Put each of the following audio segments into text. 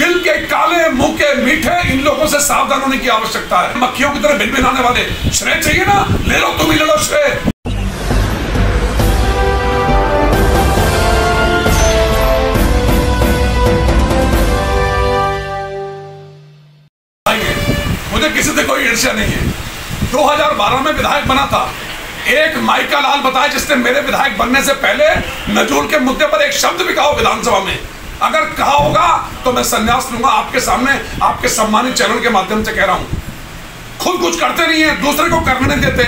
दिल के काले मुंह के मीठे इन लोगों से सावधान होने की आवश्यकता है। मक्खियों की तरह भिनभिनाने वाले श्रेय चाहिए ना, ले लो, तुम ही ले लो श्रेय। मुझे किसी से कोई ईर्ष्या नहीं है। 2012 में विधायक बना था। एक माइका लाल बताया जिसने मेरे विधायक बनने से पहले नजूल के मुद्दे पर एक शब्द भी कहा विधानसभा में। अगर कहा होगा तो मैं संन्यास लूंगा। आपके सामने, आपके सम्मानित चैनल के माध्यम से कह रहा हूं। खुद कुछ करते नहीं है, दूसरे को करने नहीं देते।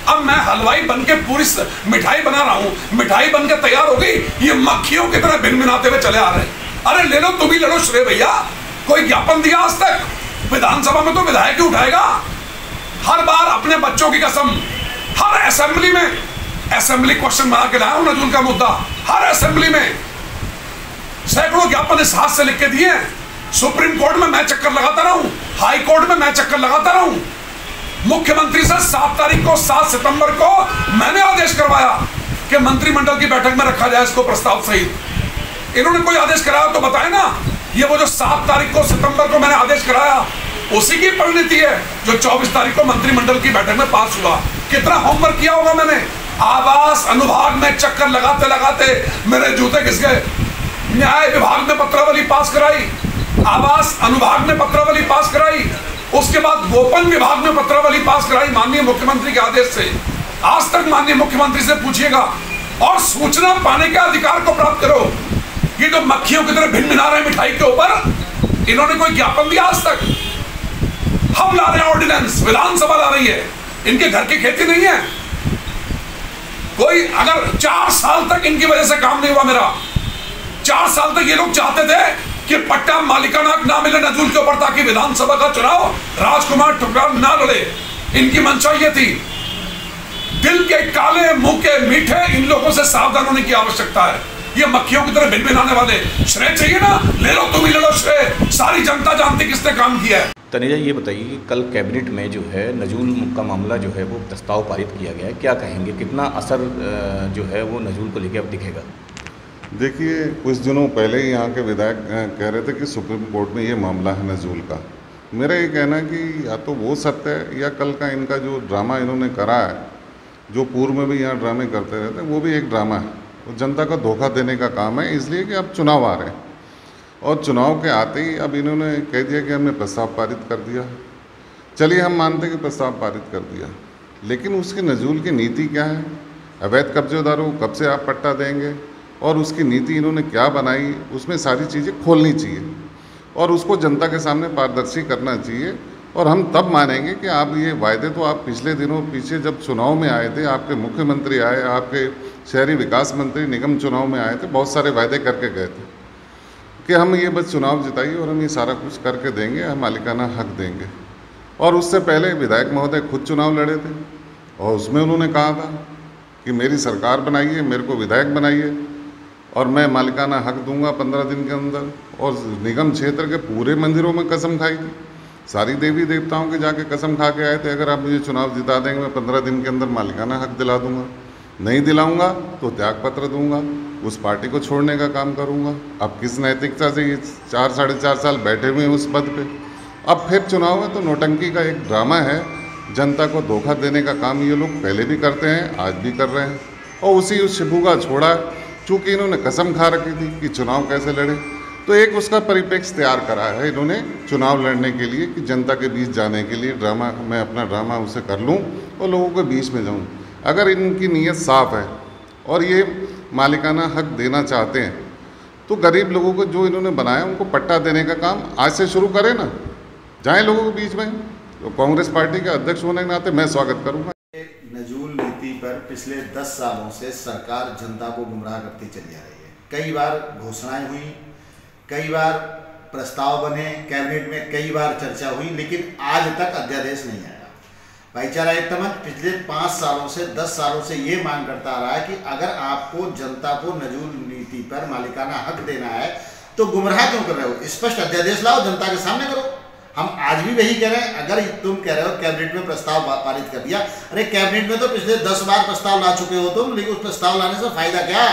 अब मैं हलवाई बन के पूरी मिठाई बना रहा हूं, मिठाई बन के तैयार हो गई, ये मक्खियों की तरह भिनभिनाते हुए चले आ रहे हैं। अरे ले लो, तुम ही ले लो श्रेय भैया। कोई ज्ञापन दिया आज तक? विधानसभा में तो विधायक ही उठाएगा। हर बार अपने बच्चों की कसम, हर असेंबली में असेंबली क्वेश्चन बना के लाया हूं नजूल का मुद्दा। हर असेंबली में सैकड़ों ज्ञापन इस हाथ से लिख के दिए। सुप्रीम कोर्ट में मैं चक्कर लगाता रहा हूं, हाई कोर्ट में मैं चक्कर लगाता रहा हूं। मुख्यमंत्री से 7 सितंबर को मैंने आदेश करवाया कि मंत्रिमंडल की बैठक में रखा जाए इसको प्रस्ताव सहित। इन्होंने कोई आदेश कराया तो बताए ना। ये वो जो 7 सितंबर को मैंने आदेश कराया उसी की परिणति है जो 24 तारीख को मंत्रिमंडल की बैठक में पास हुआ। कितना होमवर्क किया होगा मैंने। आवास अनुभाग में चक्कर लगाते लगाते मेरे जूते घिस गए। न्याय विभाग में पत्रावली पास कराई, आवास अनुभाग में पत्रावली पास कराई, उसके बाद गोपन विभाग में पत्रावली पास कराई माननीय मुख्यमंत्री के आदेश से। आज तक माननीय मुख्यमंत्री से पूछिएगा। और सूचना पाने के अधिकार को प्राप्त करो। ये जो मक्खियों की तरह भिनभिना रहे मिठाई के ऊपर, इन्होंने कोई ज्ञापन दिया आज तक? हम ला रहे हैं ऑर्डिनेंस, विधानसभा ला रही है। इनके घर की खेती नहीं है कोई। अगर 4 साल तक इनकी वजह से काम नहीं हुआ मेरा, 4 साल तक ये लोग चाहते थे कि पट्टा मालिकाना हक ना मिले नजूल के ऊपर, ताकि विधानसभा का चुनाव राजकुमार ठुकराल ना लड़े। इनकी मंशा ये थी। दिल के काले मुंह के मीठे इन लोगों से सावधान होने की आवश्यकता है। ये मक्खियों की तरह भिनभिनाने वाले श्रेय चाहिए ना, ले लो, तुम ही ले लो श्रेय। सारी जनता जानती किसने काम किया है। तनेजा, ये बताइए कि कल कैबिनेट में जो है नजूल का मामला जो है वो प्रस्ताव पारित किया गया है, क्या कहेंगे? कितना असर जो है वो नजूल को लेकर अब दिखेगा? देखिए, कुछ दिनों पहले ही यहाँ के विधायक कह रहे थे कि सुप्रीम कोर्ट में ये मामला है नजूल का। मेरा ये कहना है कि या तो वो सत्य है या कल का इनका जो ड्रामा इन्होंने करा है, जो पूर्व में भी यहाँ ड्रामे करते रहते हैं, वो भी एक ड्रामा है। वो जनता को धोखा देने का काम है, इसलिए कि अब चुनाव आ रहे हैं और चुनाव के आते ही अब इन्होंने कह दिया कि हमने प्रस्ताव पारित कर दिया। चलिए, हम मानते हैं कि प्रस्ताव पारित कर दिया, लेकिन उसकी नजूल की नीति क्या है? अवैध कब्जेदारों को कब से आप पट्टा देंगे और उसकी नीति इन्होंने क्या बनाई, उसमें सारी चीज़ें खोलनी चाहिए और उसको जनता के सामने पारदर्शी करना चाहिए। और हम तब मानेंगे कि आप ये वायदे तो आप पिछले दिनों पीछे जब चुनाव में आए थे, आपके मुख्यमंत्री आए, आपके शहरी विकास मंत्री निगम चुनाव में आए थे, बहुत सारे वायदे करके गए थे कि हम ये बस चुनाव जिताइए और हम ये सारा कुछ करके देंगे, हम मालिकाना हक देंगे। और उससे पहले विधायक महोदय खुद चुनाव लड़े थे और उसमें उन्होंने कहा था कि मेरी सरकार बनाइए, मेरे को विधायक बनाइए और मैं मालिकाना हक दूंगा 15 दिन के अंदर। और निगम क्षेत्र के पूरे मंदिरों में कसम खाई थी, सारी देवी देवताओं के जाके कसम खा के आए थे, अगर आप मुझे चुनाव जिता देंगे मैं 15 दिन के अंदर मालिकाना हक दिला दूंगा, नहीं दिलाऊंगा तो त्यागपत्र दूंगा, उस पार्टी को छोड़ने का काम करूंगा। अब किस नैतिकता से ये 4-4.5 साल बैठे हुए हैं उस पद पे? अब फिर चुनाव है तो नौटंकी का एक ड्रामा है। जनता को धोखा देने का काम ये लोग पहले भी करते हैं, आज भी कर रहे हैं और उस शिबू का छोड़ा। चूँकि इन्होंने कसम खा रखी थी कि चुनाव कैसे लड़े, तो एक उसका परिप्रेक्ष्य तैयार करा है इन्होंने चुनाव लड़ने के लिए कि जनता के बीच जाने के लिए ड्रामा, मैं अपना ड्रामा उसे कर लूँ और लोगों के बीच में जाऊँ। अगर इनकी नीयत साफ है और ये मालिकाना हक देना चाहते हैं तो गरीब लोगों को जो इन्होंने बनाया उनको पट्टा देने का काम आज से शुरू करें ना, जाएं लोगों के बीच में। तो कांग्रेस पार्टी के अध्यक्ष होने के नाते मैं स्वागत करूँगा। नजूल नीति पर पिछले 10 सालों से सरकार जनता को गुमराह करती चली आ रही है। कई बार घोषणाएं हुई, कई बार प्रस्ताव बने, कैबिनेट में कई बार चर्चा हुई, लेकिन आज तक अध्यादेश नहीं आया। भाईचारा एकता मंच पिछले 5 सालों से 10 सालों से ये मांग करता आ रहा है कि अगर आपको जनता को नजूल नीति पर मालिकाना हक देना है तो गुमराह क्यों कर रहे हो? स्पष्ट अध्यादेश लाओ, जनता के सामने करो। हम आज भी वही कह रहे हैं। अगर तुम कह रहे हो कैबिनेट में प्रस्ताव पारित कर दिया, अरे कैबिनेट में तो पिछले 10 बार प्रस्ताव ला चुके हो तुम, लेकिन उस प्रस्ताव लाने से फायदा क्या?